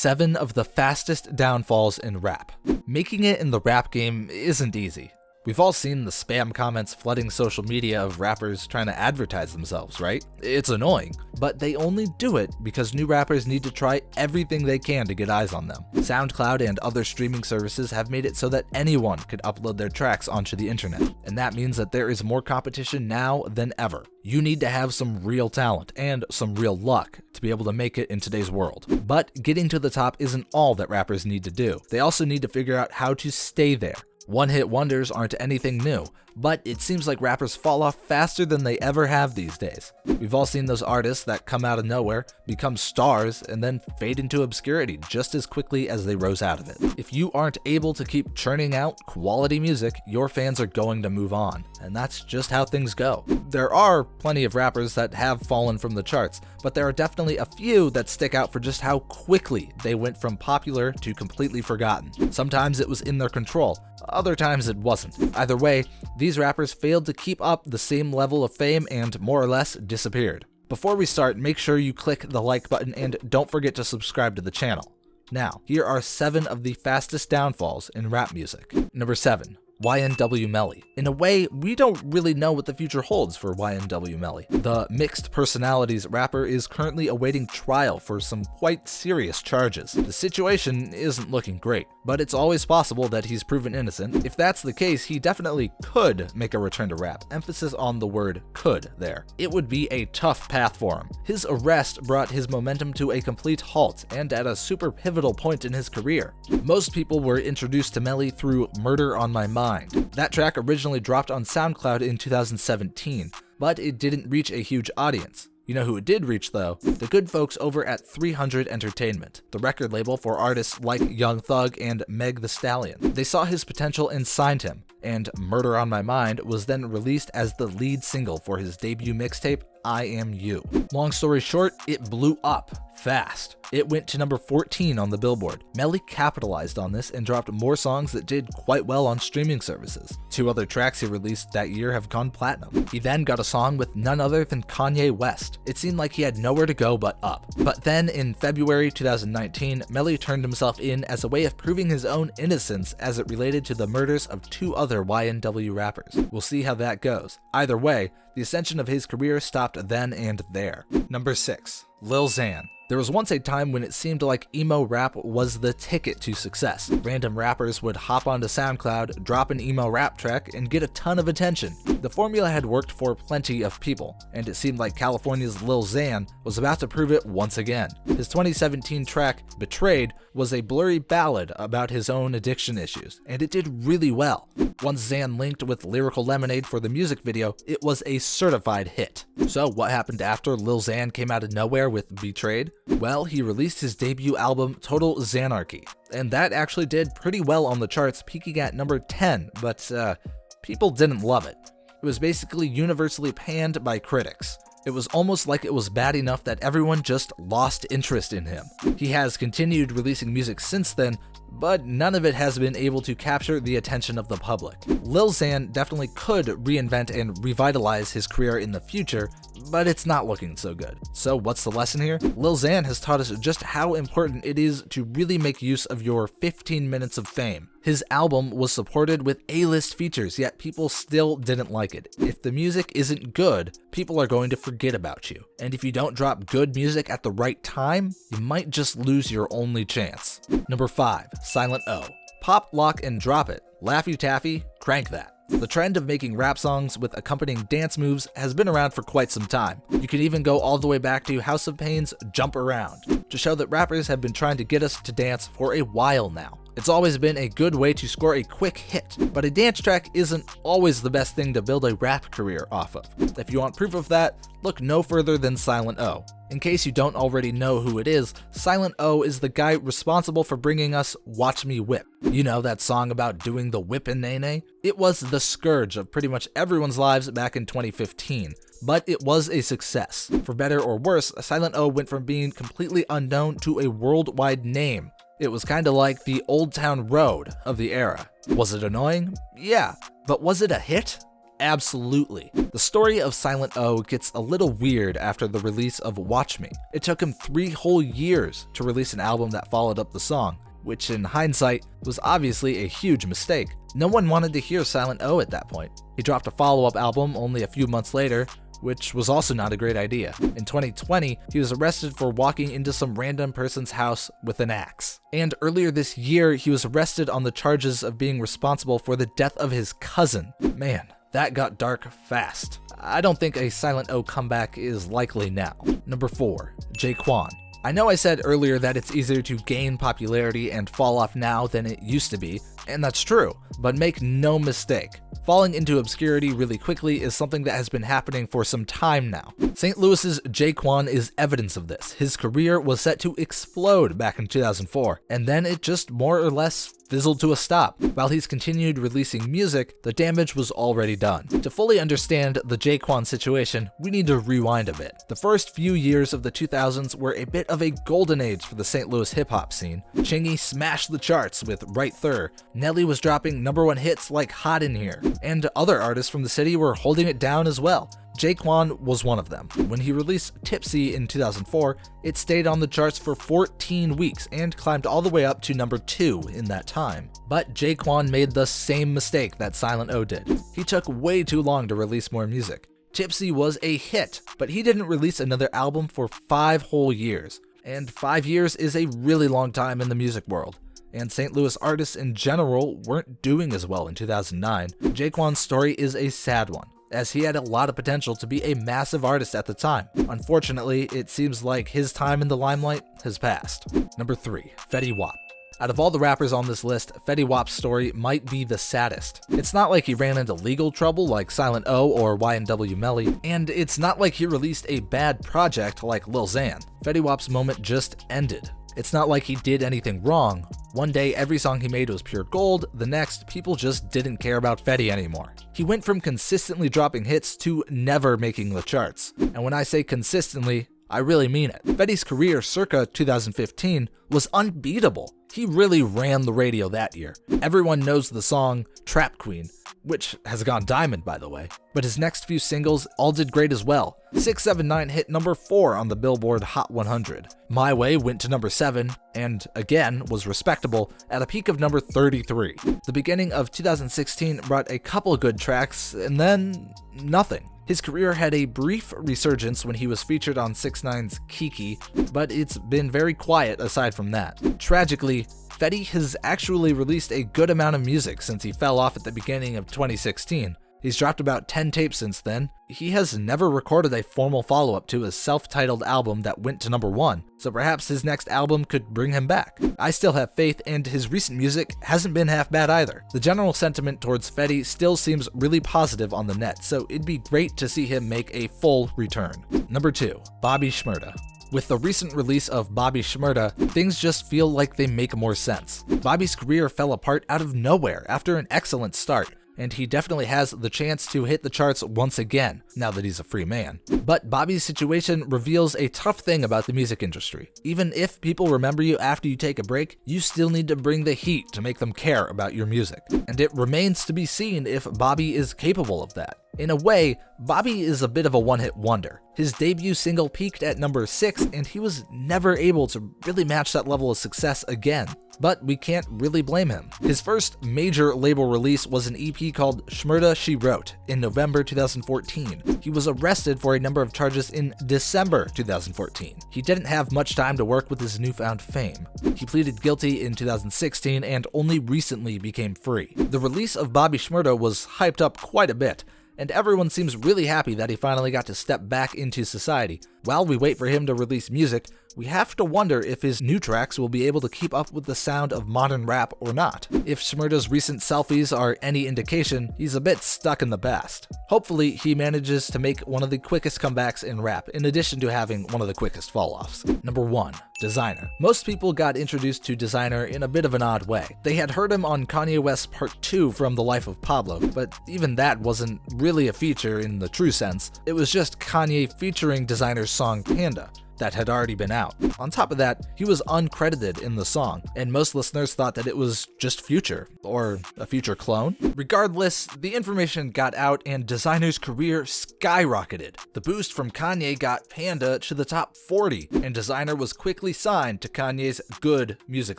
7 of the fastest downfalls in rap. Making it in the rap game isn't easy. We've all seen the spam comments flooding social media of rappers trying to advertise themselves, right? It's annoying, but they only do it because new rappers need to try everything they can to get eyes on them. SoundCloud and other streaming services have made it so that anyone could upload their tracks onto the internet, and that means that there is more competition now than ever. You need to have some real talent and some real luck to be able to make it in today's world. But getting to the top isn't all that rappers need to do. They also need to figure out how to stay there. One-hit wonders aren't anything new, but it seems like rappers fall off faster than they ever have these days. We've all seen those artists that come out of nowhere, become stars, and then fade into obscurity just as quickly as they rose out of it. If you aren't able to keep churning out quality music, your fans are going to move on, and that's just how things go. There are plenty of rappers that have fallen from the charts, but there are definitely a few that stick out for just how quickly they went from popular to completely forgotten. Sometimes it was in their control, other times it wasn't. Either way, these rappers failed to keep up the same level of fame and more or less disappeared. Before we start, make sure you click the like button and don't forget to subscribe to the channel. Now, here are 7 of the fastest downfalls in rap music. Number 7. YNW Melly. In a way, we don't really know what the future holds for YNW Melly. The mixed personalities rapper is currently awaiting trial for some quite serious charges. The situation isn't looking great, but it's always possible that he's proven innocent. If that's the case, he definitely could make a return to rap. Emphasis on the word could there. It would be a tough path for him. His arrest brought his momentum to a complete halt and at a super pivotal point in his career. Most people were introduced to Melly through Murder on My Mind. That track originally dropped on SoundCloud in 2017, but it didn't reach a huge audience. You know who it did reach though? The good folks over at 300 Entertainment, the record label for artists like Young Thug and Meg Thee Stallion. They saw his potential and signed him, and Murder on My Mind was then released as the lead single for his debut mixtape, I Am You. Long story short, it blew up fast. It went to number 14 on the Billboard. Melly capitalized on this and dropped more songs that did quite well on streaming services. 2 other tracks he released that year have gone platinum. He then got a song with none other than Kanye West. It seemed like he had nowhere to go but up. But then in February 2019, Melly turned himself in as a way of proving his own innocence as it related to the murders of 2 other YNW rappers. We'll see how that goes. Either way, the ascension of his career stopped then and there. Number 6. Lil Xan. There was once a time when it seemed like emo rap was the ticket to success. Random rappers would hop onto SoundCloud, drop an emo rap track, and get a ton of attention. The formula had worked for plenty of people, and it seemed like California's Lil Xan was about to prove it once again. His 2017 track, Betrayed, was a blurry ballad about his own addiction issues, and it did really well. Once Xan linked with Lyrical Lemonade for the music video, it was a certified hit. So what happened after Lil Xan came out of nowhere with Betrayed? Well, he released his debut album, Total Xanarchy, and that actually did pretty well on the charts, peaking at number 10, but people didn't love it. It was basically universally panned by critics. It was almost like it was bad enough that everyone just lost interest in him. He has continued releasing music since then, but none of it has been able to capture the attention of the public. Lil Xan definitely could reinvent and revitalize his career in the future, but it's not looking so good. So what's the lesson here? Lil Xan has taught us just how important it is to really make use of your 15 minutes of fame. His album was supported with A-list features, yet people still didn't like it. If the music isn't good, people are going to forget about you. And if you don't drop good music at the right time, you might just lose your only chance. Number 5. Silent O. Pop, lock, and drop it. Laffy Taffy, crank that. The trend of making rap songs with accompanying dance moves has been around for quite some time. You can even go all the way back to House of Pain's Jump Around, to show that rappers have been trying to get us to dance for a while now. It's always been a good way to score a quick hit, but a dance track isn't always the best thing to build a rap career off of. If you want proof of that, look no further than Silent O. In case you don't already know who it is, Silent O is the guy responsible for bringing us Watch Me Whip. You know, that song about doing the whip and nay-nay? It was the scourge of pretty much everyone's lives back in 2015, but it was a success. For better or worse, Silent O went from being completely unknown to a worldwide name. It was kinda like the Old Town Road of the era. Was it annoying? Yeah. But was it a hit? absolutely. The story of Silent O gets a little weird after the release of Watch Me. It took him 3 whole years to release an album that followed up the song, which in hindsight was obviously a huge mistake. No one wanted to hear Silent O at that point. He dropped a follow-up album only a few months later, which was also not a great idea. In 2020, he was arrested for walking into some random person's house with an axe. And earlier this year, he was arrested on the charges of being responsible for the death of his cousin. Man, that got dark fast. I don't think a Silent O comeback is likely now. Number 4, Jaequan. I know I said earlier that it's easier to gain popularity and fall off now than it used to be, and that's true, but make no mistake, falling into obscurity really quickly is something that has been happening for some time now. St. Louis's Jaequan is evidence of this. His career was set to explode back in 2004, and then it just more or less fizzled to a stop. While he's continued releasing music, the damage was already done. To fully understand the Jaequan situation, we need to rewind a bit. The first few years of the 2000s were a bit of a golden age for the St. Louis hip-hop scene. Chingy smashed the charts with Right Thur, Nelly was dropping #1 hits like Hot in Here, and other artists from the city were holding it down as well. Jaequan was one of them. When he released Tipsy in 2004, it stayed on the charts for 14 weeks and climbed all the way up to number 2 in that time. But Jaequan made the same mistake that Silent O did. He took way too long to release more music. Tipsy was a hit, but he didn't release another album for 5 whole years. And 5 years is a really long time in the music world. And St. Louis artists in general weren't doing as well in 2009. Jaequan's story is a sad one, as he had a lot of potential to be a massive artist at the time. Unfortunately, it seems like his time in the limelight has passed. Number 3, Fetty Wap. Out of all the rappers on this list, Fetty Wap's story might be the saddest. It's not like he ran into legal trouble like Silent O or YNW Melly, and it's not like he released a bad project like Lil Xan. Fetty Wap's moment just ended. It's not like he did anything wrong. One day, every song he made was pure gold, the next, people just didn't care about Fetty anymore. He went from consistently dropping hits to never making the charts. And when I say consistently, I really mean it. Fetty's career circa 2015 was unbeatable. He really ran the radio that year. Everyone knows the song Trap Queen, which has gone diamond by the way, but his next few singles all did great as well. 679 hit number 4 on the Billboard Hot 100. My Way went to number 7, and again was respectable at a peak of number 33. The beginning of 2016 brought a couple good tracks, and then nothing. His career had a brief resurgence when he was featured on 6ix9ine's Kiki, but it's been very quiet aside from that. Tragically, Fetty has actually released a good amount of music since he fell off at the beginning of 2016. He's dropped about 10 tapes since then. He has never recorded a formal follow-up to his self-titled album that went to number 1, so perhaps his next album could bring him back. I still have faith, and his recent music hasn't been half bad either. The general sentiment towards Fetty still seems really positive on the net, so it'd be great to see him make a full return. Number 2, Bobby Shmurda. With the recent release of Bobby Shmurda, things just feel like they make more sense. Bobby's career fell apart out of nowhere after an excellent start, and he definitely has the chance to hit the charts once again, now that he's a free man. But Bobby's situation reveals a tough thing about the music industry. Even if people remember you after you take a break, you still need to bring the heat to make them care about your music. And it remains to be seen if Bobby is capable of that. In a way, Bobby is a bit of a one-hit wonder. His debut single peaked at number 6, and he was never able to really match that level of success again. But we can't really blame him. His first major label release was an EP called Shmurda She Wrote in November 2014. He was arrested for a number of charges in December 2014. He didn't have much time to work with his newfound fame. He pleaded guilty in 2016 and only recently became free. The release of Bobby Shmurda was hyped up quite a bit, and everyone seems really happy that he finally got to step back into society. While we wait for him to release music, we have to wonder if his new tracks will be able to keep up with the sound of modern rap or not. If Shmurda's recent selfies are any indication, he's a bit stuck in the past. Hopefully, he manages to make one of the quickest comebacks in rap, in addition to having one of the quickest fall-offs. Number 1, Designer. Most people got introduced to Designer in a bit of an odd way. They had heard him on Kanye West's Part 2 from The Life of Pablo, but even that wasn't really a feature in the true sense. It was just Kanye featuring Designer's song Panda. that had already been out. On top of that, he was uncredited in the song, and most listeners thought that it was just Future, or a Future clone. Regardless, the information got out and Designer's career skyrocketed. The boost from Kanye got Panda to the top 40, and Designer was quickly signed to Kanye's Good music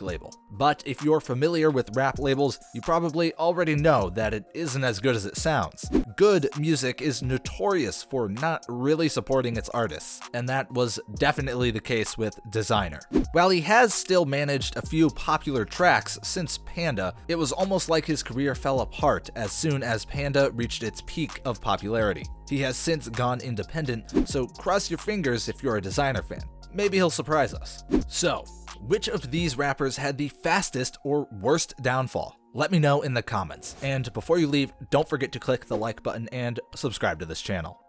label. But if you're familiar with rap labels, you probably already know that it isn't as good as it sounds. Good music is notorious for not really supporting its artists, and that was definitely the case with Designer. While he has still managed a few popular tracks since Panda, it was almost like his career fell apart as soon as Panda reached its peak of popularity. He has since gone independent, so cross your fingers if you're a Designer fan. Maybe he'll surprise us. So, which of these rappers had the fastest or worst downfall? Let me know in the comments. And before you leave, don't forget to click the like button and subscribe to this channel.